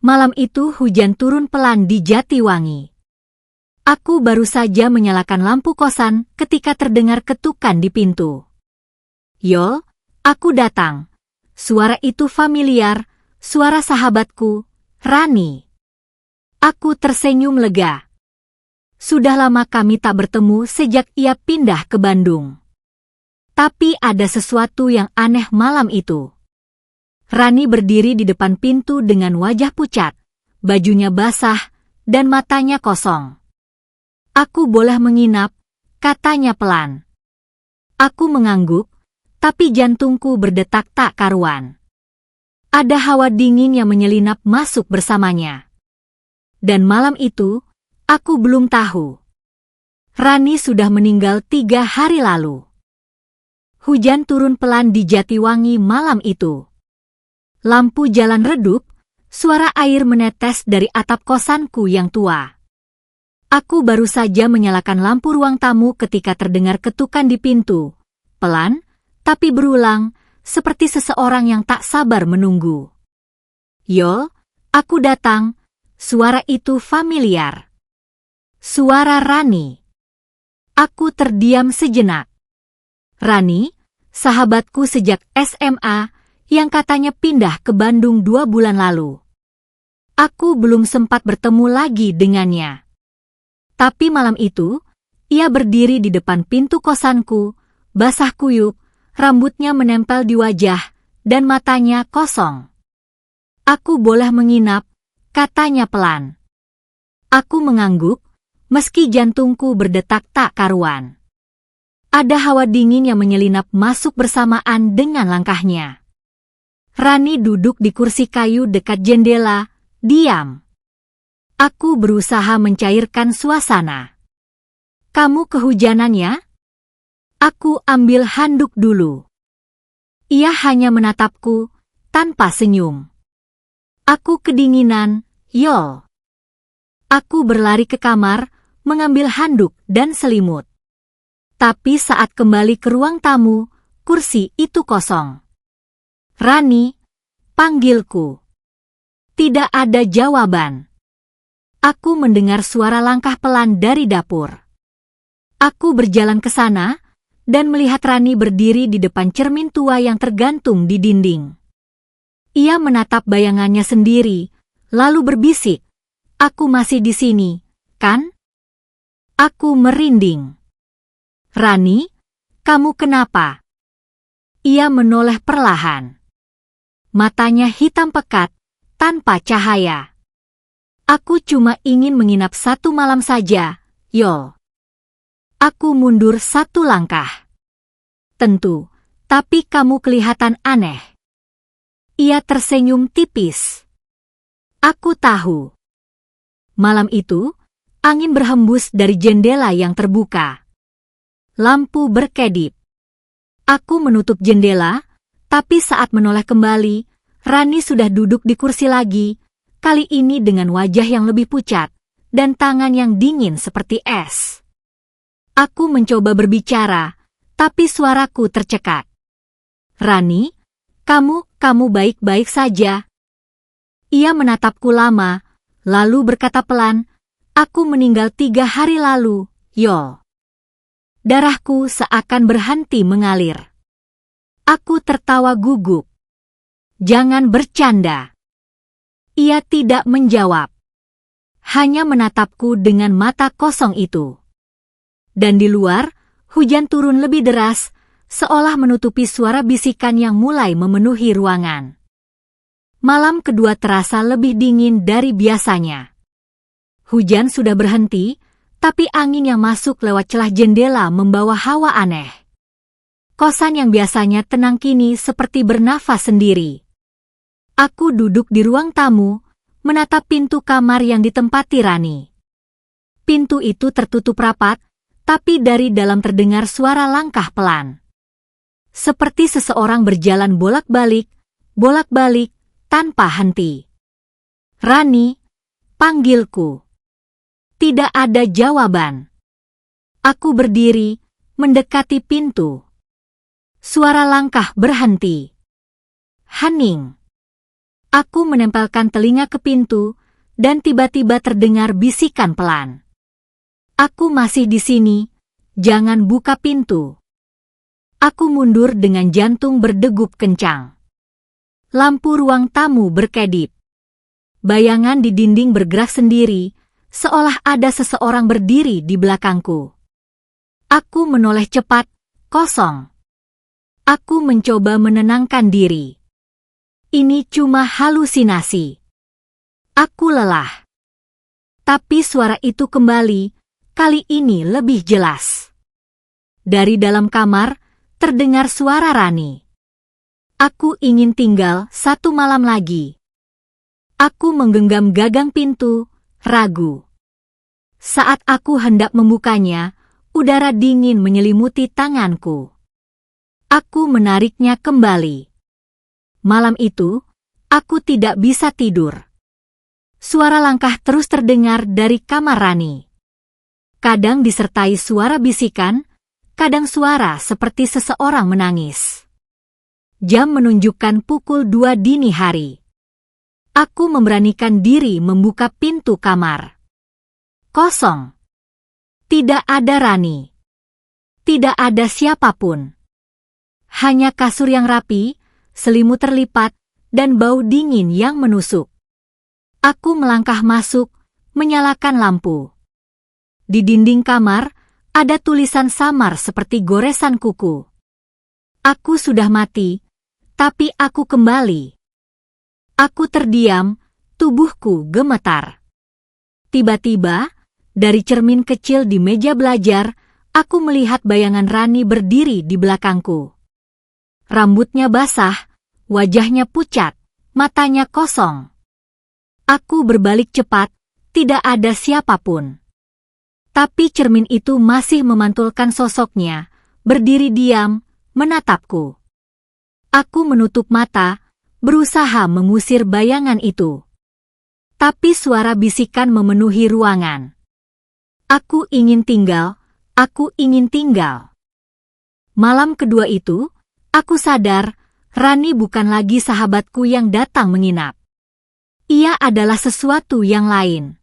Malam itu hujan turun pelan di Jatiwangi. Aku baru saja menyalakan lampu kosan ketika terdengar ketukan di pintu. "Yol, aku datang." Suara itu familiar, suara sahabatku, Rani. Aku tersenyum lega. Sudah lama kami tak bertemu sejak ia pindah ke Bandung. Tapi ada sesuatu yang aneh malam itu. Rani berdiri di depan pintu dengan wajah pucat, bajunya basah, dan matanya kosong. "Aku boleh menginap?" katanya pelan. Aku mengangguk, tapi jantungku berdetak tak karuan. Ada hawa dingin yang menyelinap masuk bersamanya. Dan malam itu, aku belum tahu. Rani sudah meninggal 3 hari lalu. Hujan turun pelan di Jatiwangi malam itu. Lampu jalan redup, suara air menetes dari atap kosanku yang tua. Aku baru saja menyalakan lampu ruang tamu ketika terdengar ketukan di pintu. Pelan, tapi berulang, seperti seseorang yang tak sabar menunggu. "Yol, aku datang." Suara itu familiar. Suara Rani. Aku terdiam sejenak. Rani, sahabatku sejak SMA, yang katanya pindah ke Bandung 2 bulan lalu. Aku belum sempat bertemu lagi dengannya. Tapi malam itu, ia berdiri di depan pintu kosanku, basah kuyup, rambutnya menempel di wajah, dan matanya kosong. "Aku boleh menginap?" katanya pelan. Aku mengangguk, meski jantungku berdetak tak karuan. Ada hawa dingin yang menyelinap masuk bersamaan dengan langkahnya. Rani duduk di kursi kayu dekat jendela, diam. Aku berusaha mencairkan suasana. "Kamu kehujanan ya?" Aku ambil handuk dulu. Ia hanya menatapku, tanpa senyum. "Aku kedinginan, Yol." Aku berlari ke kamar, mengambil handuk dan selimut. Tapi saat kembali ke ruang tamu, kursi itu kosong. "Rani," panggilku. Tidak ada jawaban. Aku mendengar suara langkah pelan dari dapur. Aku berjalan ke sana, dan melihat Rani berdiri di depan cermin tua yang tergantung di dinding. Ia menatap bayangannya sendiri, lalu berbisik, "Aku masih di sini, kan?" Aku merinding. "Rani, kamu kenapa?" Ia menoleh perlahan. Matanya hitam pekat, tanpa cahaya. "Aku cuma ingin menginap 1 malam saja, Yol." Aku mundur 1 langkah. "Tentu, tapi kamu kelihatan aneh." Ia tersenyum tipis. Aku tahu. Malam itu, angin berhembus dari jendela yang terbuka. Lampu berkedip. Aku menutup jendela, tapi saat menoleh kembali, Rani sudah duduk di kursi lagi, kali ini dengan wajah yang lebih pucat, dan tangan yang dingin seperti es. Aku mencoba berbicara, tapi suaraku tercekat. "Rani, kamu baik-baik saja?" Ia menatapku lama, lalu berkata pelan, "Aku meninggal 3 hari lalu, Yol." Darahku seakan berhenti mengalir. Aku tertawa gugup. "Jangan bercanda." Ia tidak menjawab. Hanya menatapku dengan mata kosong itu. Dan di luar, hujan turun lebih deras, seolah menutupi suara bisikan yang mulai memenuhi ruangan. Malam kedua terasa lebih dingin dari biasanya. Hujan sudah berhenti, tapi angin yang masuk lewat celah jendela membawa hawa aneh. Kosan yang biasanya tenang kini seperti bernafas sendiri. Aku duduk di ruang tamu, menatap pintu kamar yang ditempati Rani. Pintu itu tertutup rapat, tapi dari dalam terdengar suara langkah pelan. Seperti seseorang berjalan bolak-balik, tanpa henti. "Rani," panggilku. Tidak ada jawaban. Aku berdiri, mendekati pintu. Suara langkah berhenti. Hening. Aku menempelkan telinga ke pintu, dan tiba-tiba terdengar bisikan pelan. Aku masih di sini, jangan buka pintu. Aku mundur dengan jantung berdegup kencang. Lampu ruang tamu berkedip. Bayangan di dinding bergerak sendiri, seolah ada seseorang berdiri di belakangku. Aku menoleh cepat, kosong. Aku mencoba menenangkan diri. Ini cuma halusinasi. Aku lelah. Tapi suara itu kembali, kali ini lebih jelas. Dari dalam kamar, terdengar suara Rani. Aku ingin tinggal 1 malam lagi. Aku menggenggam gagang pintu, ragu. Saat aku hendak membukanya, udara dingin menyelimuti tanganku. Aku menariknya kembali. Malam itu, aku tidak bisa tidur. Suara langkah terus terdengar dari kamar Rani. Kadang disertai suara bisikan, kadang suara seperti seseorang menangis. Jam menunjukkan pukul 2 dini hari. Aku memberanikan diri membuka pintu kamar. Kosong. Tidak ada Rani. Tidak ada siapapun. Hanya kasur yang rapi, selimut terlipat, dan bau dingin yang menusuk. Aku melangkah masuk, menyalakan lampu. Di dinding kamar, ada tulisan samar seperti goresan kuku. Aku sudah mati, tapi aku kembali. Aku terdiam, tubuhku gemetar. Tiba-tiba, dari cermin kecil di meja belajar, aku melihat bayangan Rani berdiri di belakangku. Rambutnya basah, wajahnya pucat, matanya kosong. Aku berbalik cepat, tidak ada siapapun. Tapi cermin itu masih memantulkan sosoknya, berdiri diam, menatapku. Aku menutup mata, berusaha mengusir bayangan itu. Tapi suara bisikan memenuhi ruangan. Aku ingin tinggal, aku ingin tinggal. Malam kedua itu, aku sadar, Rani bukan lagi sahabatku yang datang menginap. Ia adalah sesuatu yang lain.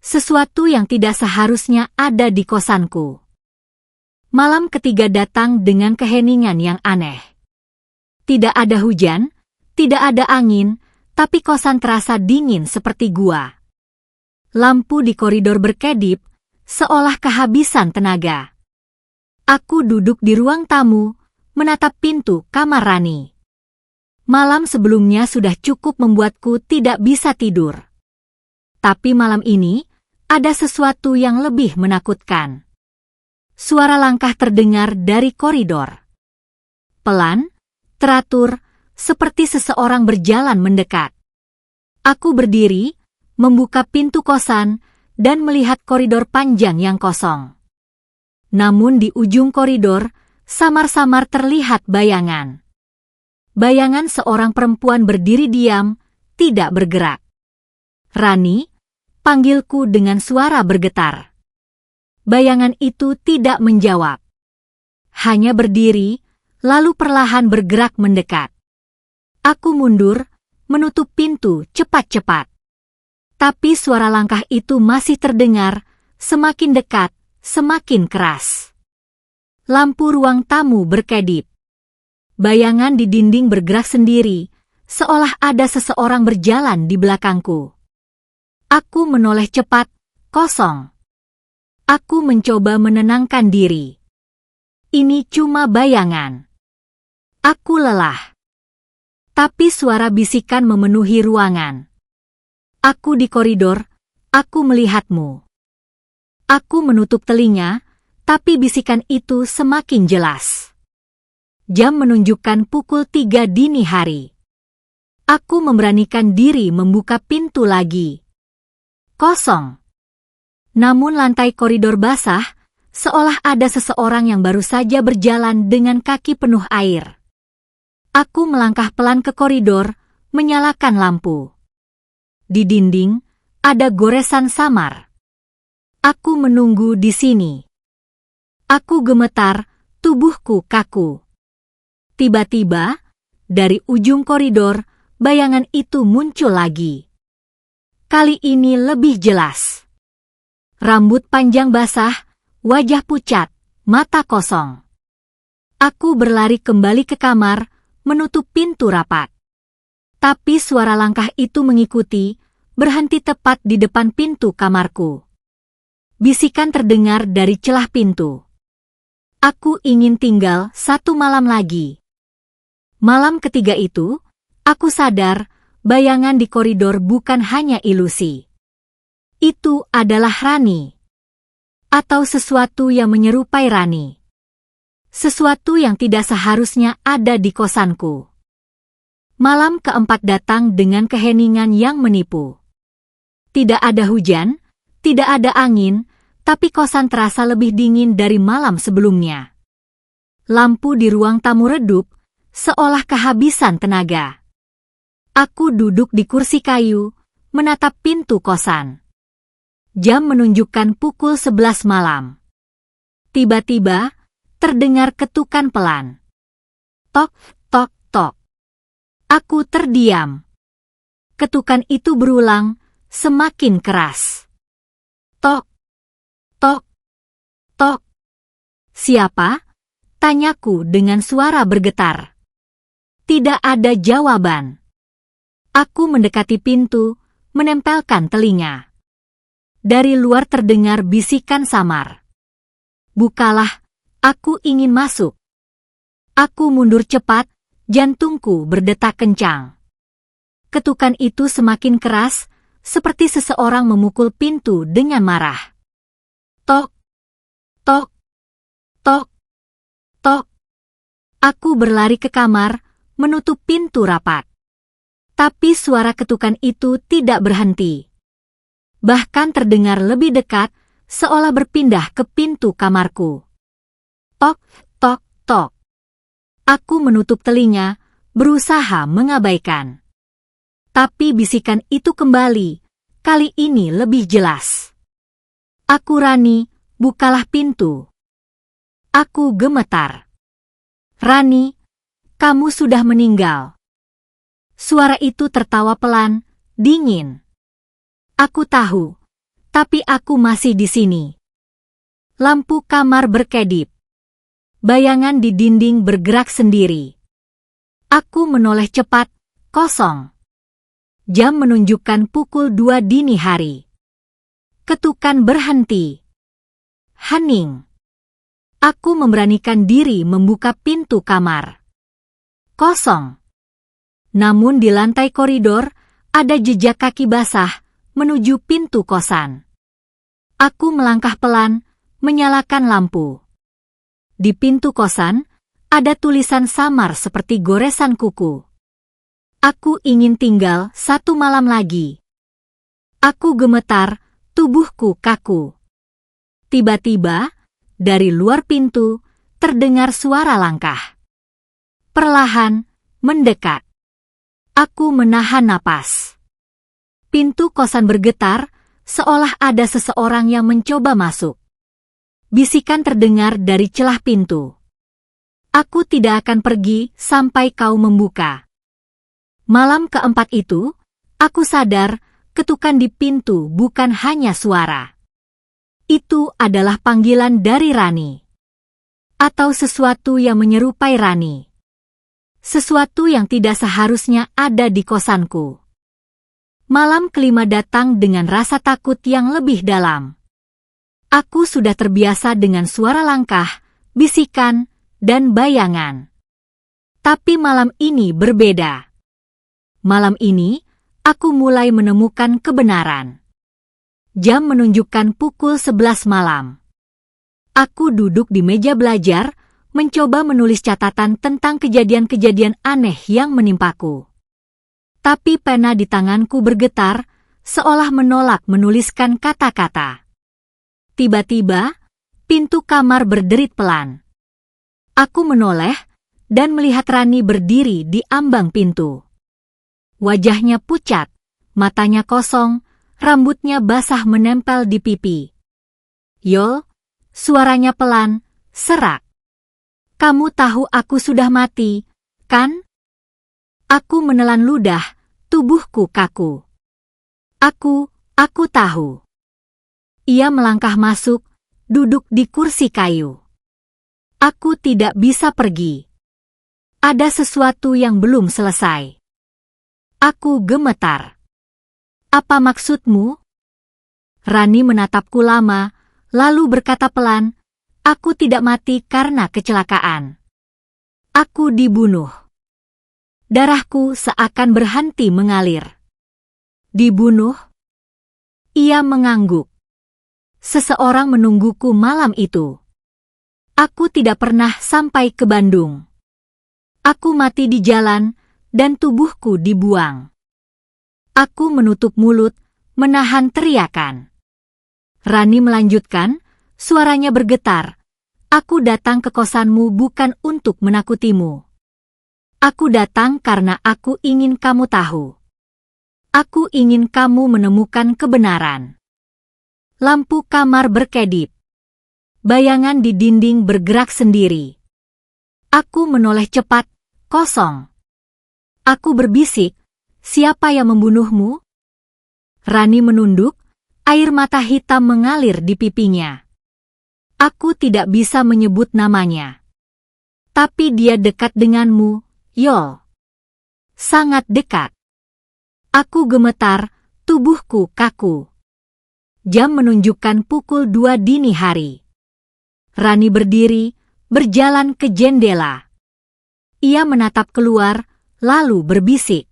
Sesuatu yang tidak seharusnya ada di kosanku. Malam ketiga datang dengan keheningan yang aneh. Tidak ada hujan, tidak ada angin, tapi kosan terasa dingin seperti gua. Lampu di koridor berkedip, seolah kehabisan tenaga. Aku duduk di ruang tamu, menatap pintu kamar Rani. Malam sebelumnya sudah cukup membuatku tidak bisa tidur. Tapi malam ini, ada sesuatu yang lebih menakutkan. Suara langkah terdengar dari koridor. Pelan, teratur, seperti seseorang berjalan mendekat. Aku berdiri, membuka pintu kosan, dan melihat koridor panjang yang kosong. Namun di ujung koridor, samar-samar terlihat bayangan. Bayangan seorang perempuan berdiri diam, tidak bergerak. Rani, panggilku dengan suara bergetar. Bayangan itu tidak menjawab. Hanya berdiri, lalu perlahan bergerak mendekat. Aku mundur, menutup pintu cepat-cepat. Tapi suara langkah itu masih terdengar, semakin dekat, semakin keras. Lampu ruang tamu berkedip. Bayangan di dinding bergerak sendiri, seolah ada seseorang berjalan di belakangku. Aku menoleh cepat, kosong. Aku mencoba menenangkan diri. Ini cuma bayangan. Aku lelah. Tapi suara bisikan memenuhi ruangan. Aku di koridor, aku melihatmu. Aku menutup telinga, tapi bisikan itu semakin jelas. Jam menunjukkan pukul 3 dini hari. Aku memberanikan diri membuka pintu lagi. Kosong. Namun lantai koridor basah, seolah ada seseorang yang baru saja berjalan dengan kaki penuh air. Aku melangkah pelan ke koridor, menyalakan lampu. Di dinding, ada goresan samar. Aku menunggu di sini. Aku gemetar, tubuhku kaku. Tiba-tiba, dari ujung koridor, bayangan itu muncul lagi. Kali ini lebih jelas. Rambut panjang basah, wajah pucat, mata kosong. Aku berlari kembali ke kamar, menutup pintu rapat. Tapi suara langkah itu mengikuti, berhenti tepat di depan pintu kamarku. Bisikan terdengar dari celah pintu. Aku ingin tinggal 1 malam lagi. Malam ketiga itu, aku sadar, bayangan di koridor bukan hanya ilusi. Itu adalah Rani. Atau sesuatu yang menyerupai Rani. Sesuatu yang tidak seharusnya ada di kosanku. Malam keempat datang dengan keheningan yang menipu. Tidak ada hujan, tidak ada angin, tapi kosan terasa lebih dingin dari malam sebelumnya. Lampu di ruang tamu redup, seolah kehabisan tenaga. Aku duduk di kursi kayu, menatap pintu kosan. Jam menunjukkan pukul 11 malam. Tiba-tiba, terdengar ketukan pelan. Tok, tok, tok. Aku terdiam. Ketukan itu berulang, semakin keras. Tok, tok, tok. Siapa? Tanyaku dengan suara bergetar. Tidak ada jawaban. Aku mendekati pintu, menempelkan telinga. Dari luar terdengar bisikan samar. Bukalah, aku ingin masuk. Aku mundur cepat, jantungku berdetak kencang. Ketukan itu semakin keras, seperti seseorang memukul pintu dengan marah. Tok, tok, tok, tok. Aku berlari ke kamar, menutup pintu rapat. Tapi suara ketukan itu tidak berhenti. Bahkan terdengar lebih dekat, seolah berpindah ke pintu kamarku. Tok, tok, tok. Aku menutup telinga, berusaha mengabaikan. Tapi bisikan itu kembali, kali ini lebih jelas. Aku Rani, bukalah pintu. Aku gemetar. Rani, kamu sudah meninggal. Suara itu tertawa pelan, dingin. Aku tahu, tapi aku masih di sini. Lampu kamar berkedip. Bayangan di dinding bergerak sendiri. Aku menoleh cepat, kosong. Jam menunjukkan pukul 2 dini hari. Ketukan berhenti. Hening. Aku memberanikan diri membuka pintu kamar. Kosong. Namun di lantai koridor, ada jejak kaki basah menuju pintu kosan. Aku melangkah pelan, menyalakan lampu. Di pintu kosan, ada tulisan samar seperti goresan kuku. Aku ingin tinggal 1 malam lagi. Aku gemetar, tubuhku kaku. Tiba-tiba, dari luar pintu, terdengar suara langkah. Perlahan, mendekat. Aku menahan napas. Pintu kosan bergetar, seolah ada seseorang yang mencoba masuk. Bisikan terdengar dari celah pintu. Aku tidak akan pergi sampai kau membuka. Malam keempat itu, aku sadar ketukan di pintu bukan hanya suara. Itu adalah panggilan dari Rani. Atau sesuatu yang menyerupai Rani. Sesuatu yang tidak seharusnya ada di kosanku. Malam kelima datang dengan rasa takut yang lebih dalam. Aku sudah terbiasa dengan suara langkah, bisikan, dan bayangan. Tapi malam ini berbeda. Malam ini, aku mulai menemukan kebenaran. Jam menunjukkan pukul 11 malam. Aku duduk di meja belajar, mencoba menulis catatan tentang kejadian-kejadian aneh yang menimpaku. Tapi pena di tanganku bergetar, seolah menolak menuliskan kata-kata. Tiba-tiba, pintu kamar berderit pelan. Aku menoleh, dan melihat Rani berdiri di ambang pintu. Wajahnya pucat, matanya kosong, rambutnya basah menempel di pipi. Yol, suaranya pelan, serak. Kamu tahu aku sudah mati, kan? Aku menelan ludah, tubuhku kaku. Aku tahu. Ia melangkah masuk, duduk di kursi kayu. Aku tidak bisa pergi. Ada sesuatu yang belum selesai. Aku gemetar. Apa maksudmu? Rani menatapku lama, lalu berkata pelan, aku tidak mati karena kecelakaan. Aku dibunuh. Darahku seakan berhenti mengalir. Dibunuh? Ia mengangguk. Seseorang menungguku malam itu. Aku tidak pernah sampai ke Bandung. Aku mati di jalan, dan tubuhku dibuang. Aku menutup mulut, menahan teriakan. Rani melanjutkan, suaranya bergetar. Aku datang ke kosanmu bukan untuk menakutimu. Aku datang karena aku ingin kamu tahu. Aku ingin kamu menemukan kebenaran. Lampu kamar berkedip. Bayangan di dinding bergerak sendiri. Aku menoleh cepat, kosong. Aku berbisik, siapa yang membunuhmu? Rani menunduk, air mata hitam mengalir di pipinya. Aku tidak bisa menyebut namanya. Tapi dia dekat denganmu, Yol. Sangat dekat. Aku gemetar, tubuhku kaku. Jam menunjukkan pukul 2 dini hari. Rani berdiri, berjalan ke jendela. Ia menatap keluar, lalu berbisik.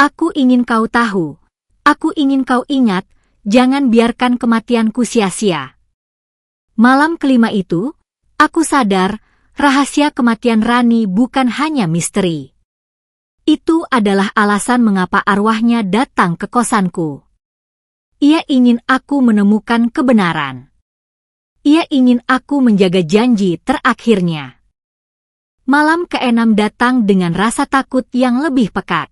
Aku ingin kau tahu, aku ingin kau ingat, jangan biarkan kematianku sia-sia. Malam kelima itu, aku sadar, rahasia kematian Rani bukan hanya misteri. Itu adalah alasan mengapa arwahnya datang ke kosanku. Ia ingin aku menemukan kebenaran. Ia ingin aku menjaga janji terakhirnya. Malam keenam datang dengan rasa takut yang lebih pekat.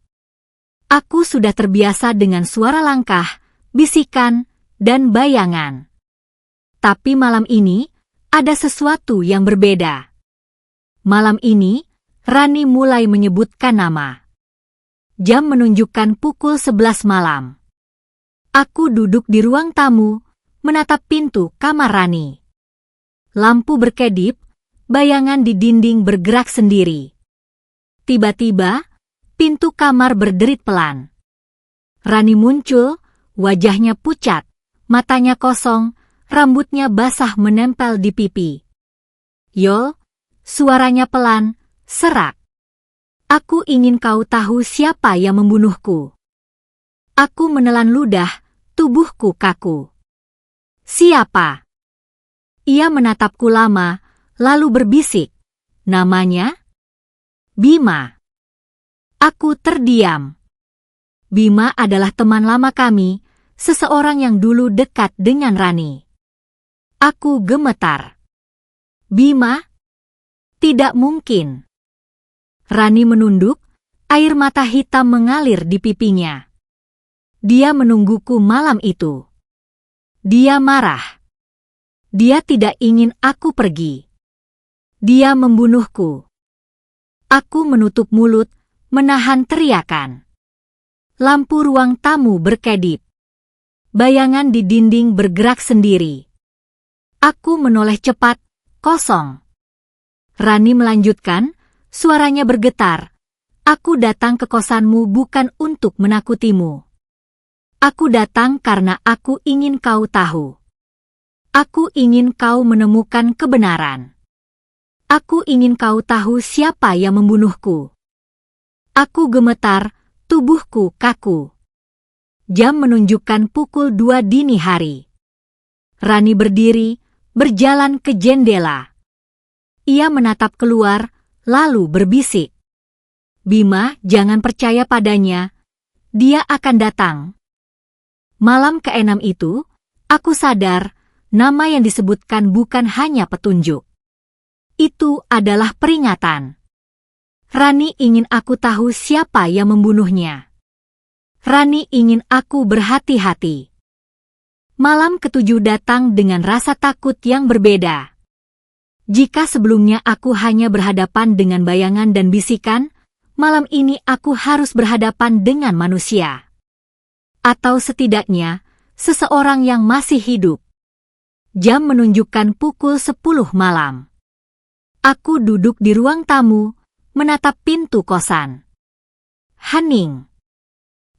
Aku sudah terbiasa dengan suara langkah, bisikan, dan bayangan. Tapi malam ini, ada sesuatu yang berbeda. Malam ini, Rani mulai menyebutkan nama. Jam menunjukkan pukul 11 malam. Aku duduk di ruang tamu, menatap pintu kamar Rani. Lampu berkedip, bayangan di dinding bergerak sendiri. Tiba-tiba, pintu kamar berderit pelan. Rani muncul, wajahnya pucat, matanya kosong, rambutnya basah menempel di pipi. Yol, suaranya pelan, serak. Aku ingin kau tahu siapa yang membunuhku. Aku menelan ludah, tubuhku kaku. Siapa? Ia menatapku lama, lalu berbisik. Namanya? Bima. Aku terdiam. Bima adalah teman lama kami, seseorang yang dulu dekat dengan Rani. Aku gemetar. Bima? Tidak mungkin. Rani menunduk, air mata hitam mengalir di pipinya. Dia menungguku malam itu. Dia marah. Dia tidak ingin aku pergi. Dia membunuhku. Aku menutup mulut, menahan teriakan. Lampu ruang tamu berkedip. Bayangan di dinding bergerak sendiri. Aku menoleh cepat, kosong. Rani melanjutkan, suaranya bergetar. Aku datang ke kosanmu bukan untuk menakutimu. Aku datang karena aku ingin kau tahu. Aku ingin kau menemukan kebenaran. Aku ingin kau tahu siapa yang membunuhku. Aku gemetar, tubuhku kaku. Jam menunjukkan pukul 2 dini hari. Rani berdiri, berjalan ke jendela. Ia menatap keluar, lalu berbisik. Bima, jangan percaya padanya. Dia akan datang. Malam keenam itu, aku sadar, nama yang disebutkan bukan hanya petunjuk. Itu adalah peringatan. Rani ingin aku tahu siapa yang membunuhnya. Rani ingin aku berhati-hati. Malam ketujuh datang dengan rasa takut yang berbeda. Jika sebelumnya aku hanya berhadapan dengan bayangan dan bisikan, malam ini aku harus berhadapan dengan manusia. Atau setidaknya, seseorang yang masih hidup. Jam menunjukkan pukul 10 malam. Aku duduk di ruang tamu, menatap pintu kosan. Hening.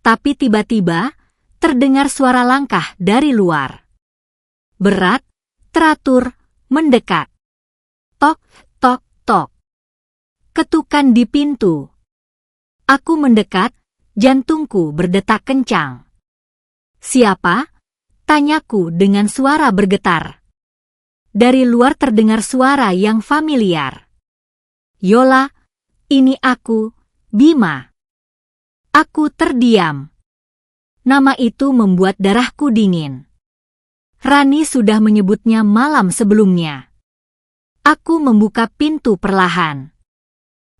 Tapi tiba-tiba, terdengar suara langkah dari luar. Berat, teratur, mendekat. Tok, tok, tok. Ketukan di pintu. Aku mendekat, jantungku berdetak kencang. Siapa? Tanyaku dengan suara bergetar. Dari luar terdengar suara yang familiar. Yola, ini aku, Bima. Aku terdiam. Nama itu membuat darahku dingin. Rani sudah menyebutnya malam sebelumnya. Aku membuka pintu perlahan.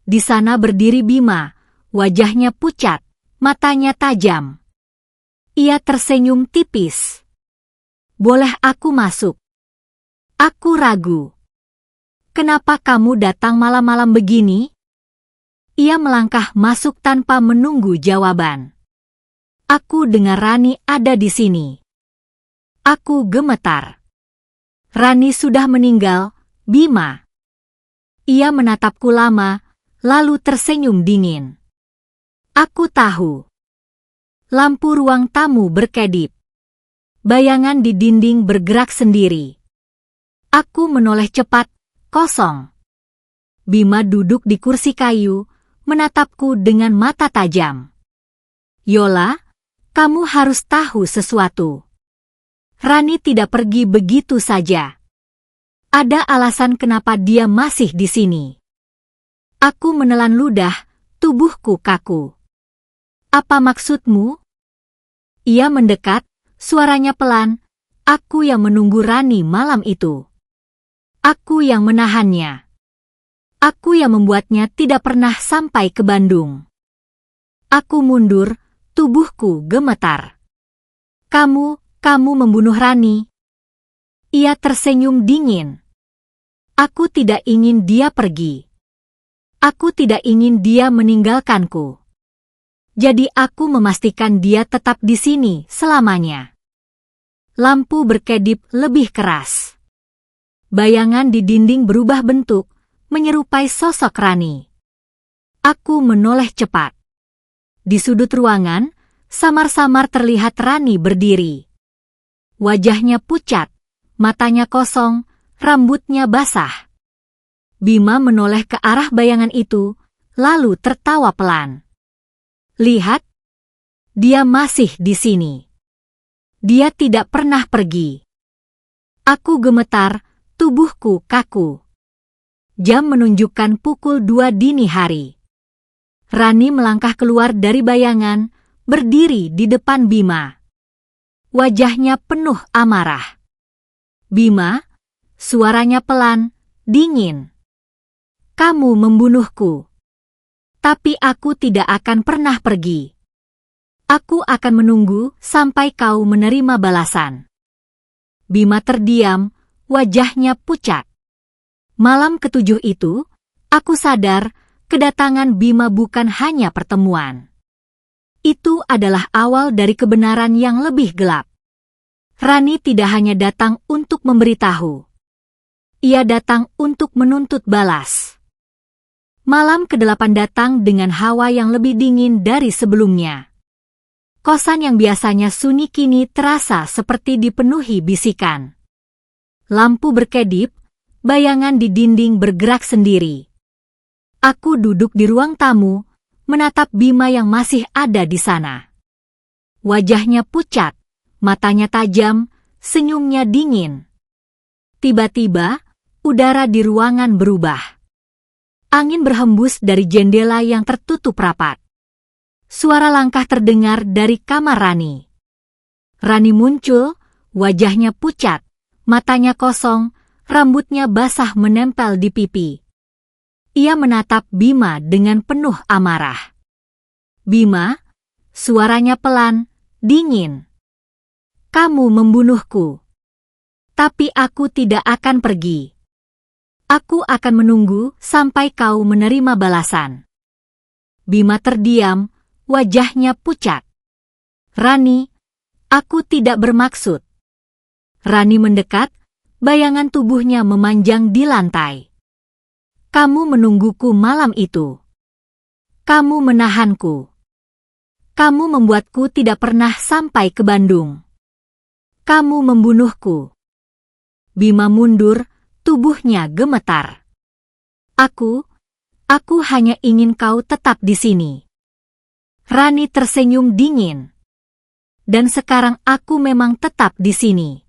Di sana berdiri Bima, wajahnya pucat, matanya tajam. Ia tersenyum tipis. Boleh aku masuk? Aku ragu. Kenapa kamu datang malam-malam begini? Ia melangkah masuk tanpa menunggu jawaban. Aku dengar Rani ada di sini. Aku gemetar. Rani sudah meninggal, Bima. Ia menatapku lama, lalu tersenyum dingin. Aku tahu. Lampu ruang tamu berkedip. Bayangan di dinding bergerak sendiri. Aku menoleh cepat, kosong. Bima duduk di kursi kayu, menatapku dengan mata tajam. Yola, kamu harus tahu sesuatu. Rani tidak pergi begitu saja. Ada alasan kenapa dia masih di sini. Aku menelan ludah, tubuhku kaku. Apa maksudmu? Ia mendekat, suaranya pelan. Aku yang menunggu Rani malam itu. Aku yang menahannya. Aku yang membuatnya tidak pernah sampai ke Bandung. Aku mundur, tubuhku gemetar. Kamu membunuh Rani. Ia tersenyum dingin. Aku tidak ingin dia pergi. Aku tidak ingin dia meninggalkanku. Jadi aku memastikan dia tetap di sini selamanya. Lampu berkedip lebih keras. Bayangan di dinding berubah bentuk, menyerupai sosok Rani. Aku menoleh cepat. Di sudut ruangan, samar-samar terlihat Rani berdiri. Wajahnya pucat, matanya kosong, rambutnya basah. Bima menoleh ke arah bayangan itu, lalu tertawa pelan. Lihat, dia masih di sini. Dia tidak pernah pergi. Aku gemetar, tubuhku kaku. Jam menunjukkan pukul 2 dini hari. Rani melangkah keluar dari bayangan, berdiri di depan Bima. Wajahnya penuh amarah. Bima, suaranya pelan, dingin. Kamu membunuhku. Tapi aku tidak akan pernah pergi. Aku akan menunggu sampai kau menerima balasan. Bima terdiam, wajahnya pucat. Malam ketujuh itu, aku sadar kedatangan Bima bukan hanya pertemuan. Itu adalah awal dari kebenaran yang lebih gelap. Rani tidak hanya datang untuk memberitahu. Ia datang untuk menuntut balas. Malam ke-8 datang dengan hawa yang lebih dingin dari sebelumnya. Kosan yang biasanya sunyi kini terasa seperti dipenuhi bisikan. Lampu berkedip, bayangan di dinding bergerak sendiri. Aku duduk di ruang tamu, menatap Bima yang masih ada di sana. Wajahnya pucat, matanya tajam, senyumnya dingin. Tiba-tiba, udara di ruangan berubah. Angin berhembus dari jendela yang tertutup rapat. Suara langkah terdengar dari kamar Rani. Rani muncul, wajahnya pucat, matanya kosong, rambutnya basah menempel di pipi. Ia menatap Bima dengan penuh amarah. Bima, suaranya pelan, dingin. Kamu membunuhku. Tapi aku tidak akan pergi. Aku akan menunggu sampai kau menerima balasan. Bima terdiam, wajahnya pucat. Rani, aku tidak bermaksud. Rani mendekat, bayangan tubuhnya memanjang di lantai. Kamu menungguku malam itu. Kamu menahanku. Kamu membuatku tidak pernah sampai ke Bandung. Kamu membunuhku. Bima mundur, tubuhnya gemetar. Aku hanya ingin kau tetap di sini. Rani tersenyum dingin. Dan sekarang aku memang tetap di sini.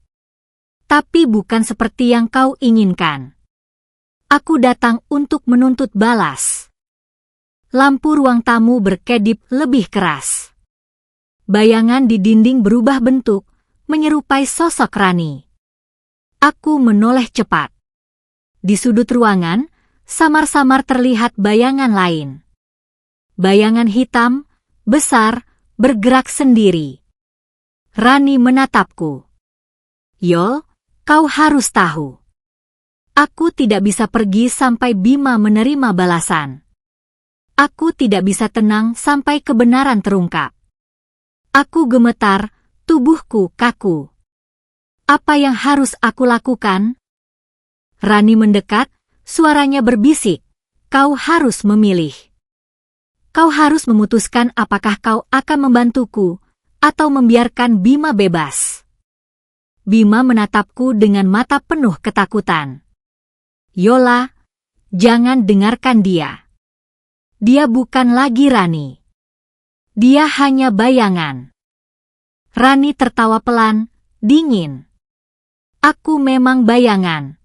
Tapi bukan seperti yang kau inginkan. Aku datang untuk menuntut balas. Lampu ruang tamu berkedip lebih keras. Bayangan di dinding berubah bentuk, menyerupai sosok Rani. Aku menoleh cepat. Di sudut ruangan, samar-samar terlihat bayangan lain. Bayangan hitam, besar, bergerak sendiri. Rani menatapku. Yol, kau harus tahu. Aku tidak bisa pergi sampai Bima menerima balasan. Aku tidak bisa tenang sampai kebenaran terungkap. Aku gemetar, tubuhku kaku. Apa yang harus aku lakukan? Rani mendekat, suaranya berbisik. Kau harus memilih. Kau harus memutuskan apakah kau akan membantuku atau membiarkan Bima bebas. Bima menatapku dengan mata penuh ketakutan. Yola, jangan dengarkan dia. Dia bukan lagi Rani. Dia hanya bayangan. Rani tertawa pelan, dingin. Aku memang bayangan.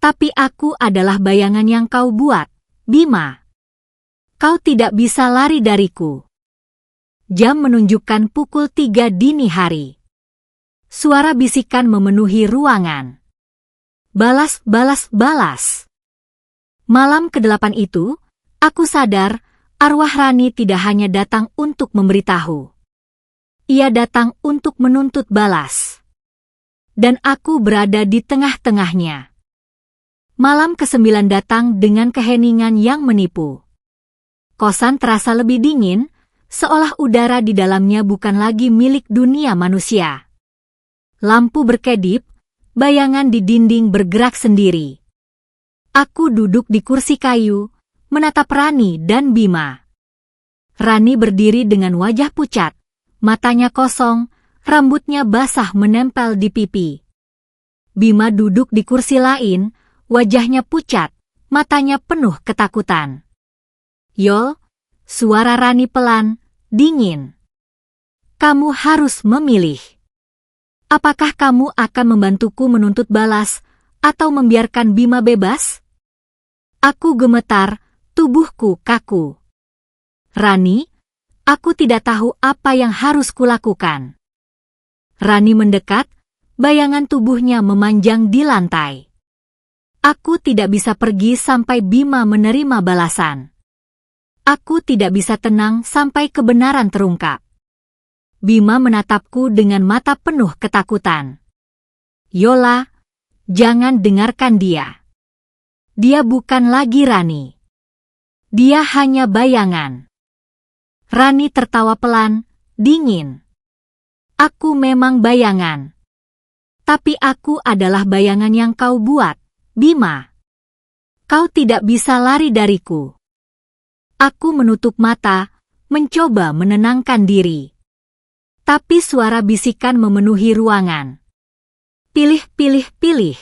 Tapi aku adalah bayangan yang kau buat, Bima. Kau tidak bisa lari dariku. Jam menunjukkan pukul 3 dini hari. Suara bisikan memenuhi ruangan. Balas, balas, balas. Malam ke-8 itu, aku sadar, arwah Rani tidak hanya datang untuk memberitahu. Ia datang untuk menuntut balas. Dan aku berada di tengah-tengahnya. Malam ke-9 datang dengan keheningan yang menipu. Kosan terasa lebih dingin, seolah udara di dalamnya bukan lagi milik dunia manusia. Lampu berkedip, bayangan di dinding bergerak sendiri. Aku duduk di kursi kayu, menatap Rani dan Bima. Rani berdiri dengan wajah pucat, matanya kosong, rambutnya basah menempel di pipi. Bima duduk di kursi lain, wajahnya pucat, matanya penuh ketakutan. Yol, suara Rani pelan, dingin. Kamu harus memilih. Apakah kamu akan membantuku menuntut balas, atau membiarkan Bima bebas? Aku gemetar, tubuhku kaku. Rani, aku tidak tahu apa yang harus kulakukan. Rani mendekat, bayangan tubuhnya memanjang di lantai. Aku tidak bisa pergi sampai Bima menerima balasan. Aku tidak bisa tenang sampai kebenaran terungkap. Bima menatapku dengan mata penuh ketakutan. Yola, jangan dengarkan dia. Dia bukan lagi Rani. Dia hanya bayangan. Rani tertawa pelan, dingin. Aku memang bayangan. Tapi aku adalah bayangan yang kau buat, Bima. Kau tidak bisa lari dariku. Aku menutup mata, mencoba menenangkan diri. Tapi suara bisikan memenuhi ruangan. Pilih, pilih, pilih.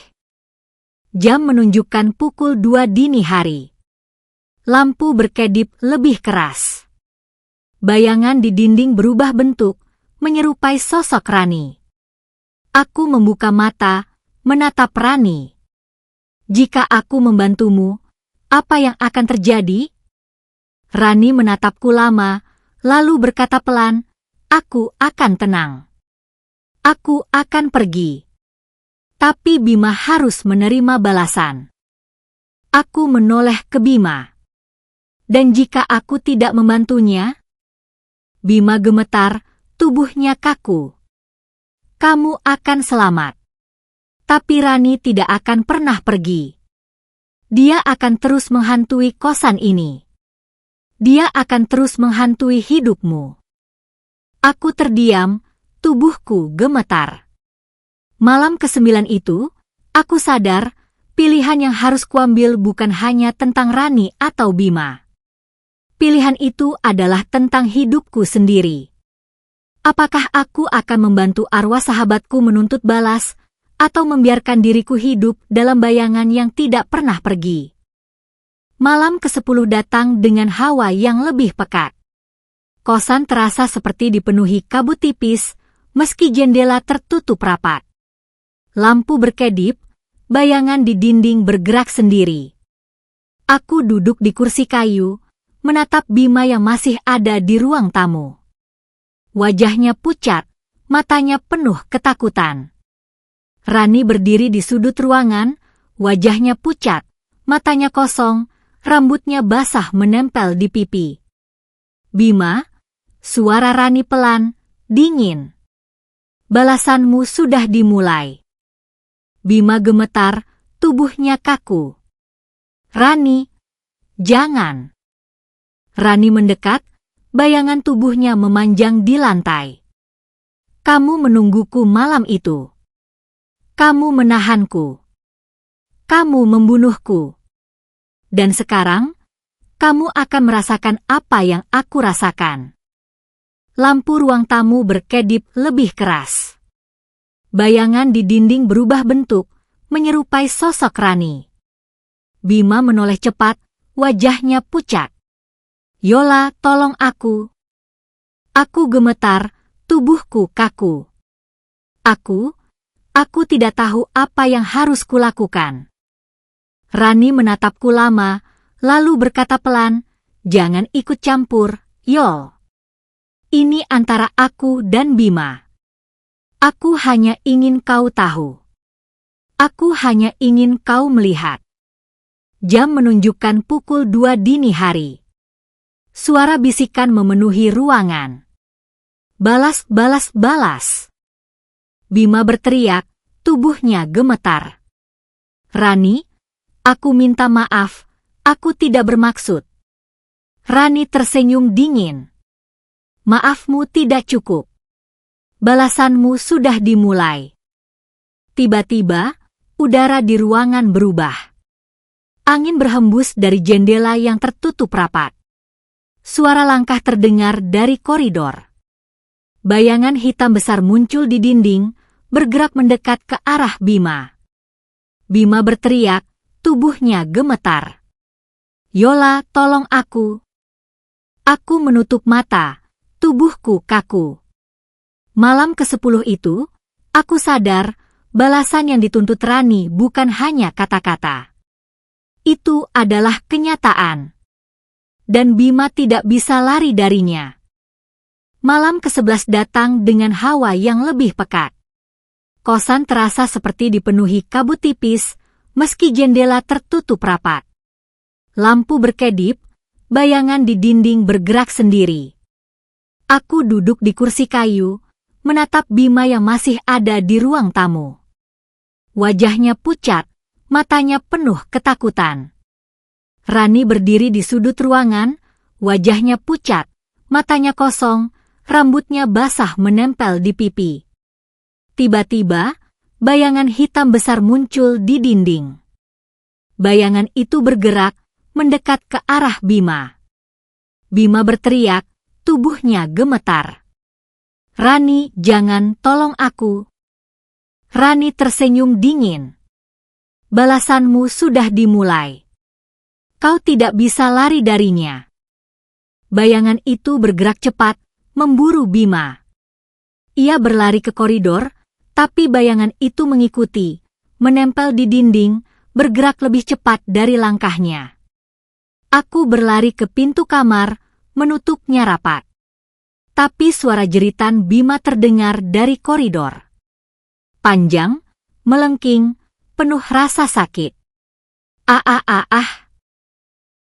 Jam menunjukkan pukul 2 dini hari. Lampu berkedip lebih keras. Bayangan di dinding berubah bentuk, menyerupai sosok Rani. Aku membuka mata, menatap Rani. Jika aku membantumu, apa yang akan terjadi? Rani menatapku lama, lalu berkata pelan, aku akan tenang. Aku akan pergi. Tapi Bima harus menerima balasan. Aku menoleh ke Bima. Dan jika aku tidak membantunya? Bima gemetar, tubuhnya kaku. Kamu akan selamat. Tapi Rani tidak akan pernah pergi. Dia akan terus menghantui kosan ini. Dia akan terus menghantui hidupmu. Aku terdiam, tubuhku gemetar. Malam ke-9 itu, aku sadar, pilihan yang harus kuambil bukan hanya tentang Rani atau Bima. Pilihan itu adalah tentang hidupku sendiri. Apakah aku akan membantu arwah sahabatku menuntut balas, atau membiarkan diriku hidup dalam bayangan yang tidak pernah pergi? Malam ke-10 datang dengan hawa yang lebih pekat. Kosan terasa seperti dipenuhi kabut tipis, meski jendela tertutup rapat. Lampu berkedip, bayangan di dinding bergerak sendiri. Aku duduk di kursi kayu, menatap Bima yang masih ada di ruang tamu. Wajahnya pucat, matanya penuh ketakutan. Rani berdiri di sudut ruangan, wajahnya pucat, matanya kosong, rambutnya basah menempel di pipi. Bima, suara Rani pelan, dingin. Balasanmu sudah dimulai. Bima gemetar, tubuhnya kaku. Rani, jangan. Rani mendekat, bayangan tubuhnya memanjang di lantai. Kamu menungguku malam itu. Kamu menahanku. Kamu membunuhku. Dan sekarang, kamu akan merasakan apa yang aku rasakan. Lampu ruang tamu berkedip lebih keras. Bayangan di dinding berubah bentuk, menyerupai sosok Rani. Bima menoleh cepat, wajahnya pucat. Yola, tolong aku. Aku gemetar, tubuhku kaku. Aku tidak tahu apa yang harus kulakukan. Rani menatapku lama, lalu berkata pelan, jangan ikut campur, Yol. Ini antara aku dan Bima. Aku hanya ingin kau tahu. Aku hanya ingin kau melihat. Jam menunjukkan pukul 2 dini hari. Suara bisikan memenuhi ruangan. Balas, balas, balas. Bima berteriak, tubuhnya gemetar. Rani, aku minta maaf, aku tidak bermaksud. Rani tersenyum dingin. Maafmu tidak cukup. Balasanmu sudah dimulai. Tiba-tiba, udara di ruangan berubah. Angin berhembus dari jendela yang tertutup rapat. Suara langkah terdengar dari koridor. Bayangan hitam besar muncul di dinding, bergerak mendekat ke arah Bima. Bima berteriak, tubuhnya gemetar. Yola, tolong aku. Aku menutup mata, tubuhku kaku. Malam ke-10 itu, aku sadar, balasan yang dituntut Rani bukan hanya kata-kata. Itu adalah kenyataan. Dan Bima tidak bisa lari darinya. Malam ke-11 datang dengan hawa yang lebih pekat. Kosan terasa seperti dipenuhi kabut tipis, meski jendela tertutup rapat. Lampu berkedip, bayangan di dinding bergerak sendiri. Aku duduk di kursi kayu, menatap Bima yang masih ada di ruang tamu. Wajahnya pucat, matanya penuh ketakutan. Rani berdiri di sudut ruangan, wajahnya pucat, matanya kosong, rambutnya basah menempel di pipi. Tiba-tiba, bayangan hitam besar muncul di dinding. Bayangan itu bergerak, mendekat ke arah Bima. Bima berteriak, tubuhnya gemetar. Rani, jangan, tolong aku. Rani tersenyum dingin. Balasanmu sudah dimulai. Kau tidak bisa lari darinya. Bayangan itu bergerak cepat, memburu Bima. Ia berlari ke koridor, tapi bayangan itu mengikuti, menempel di dinding, bergerak lebih cepat dari langkahnya. Aku berlari ke pintu kamar, menutupnya rapat. Tapi suara jeritan Bima terdengar dari koridor. Panjang, melengking, penuh rasa sakit. Ah.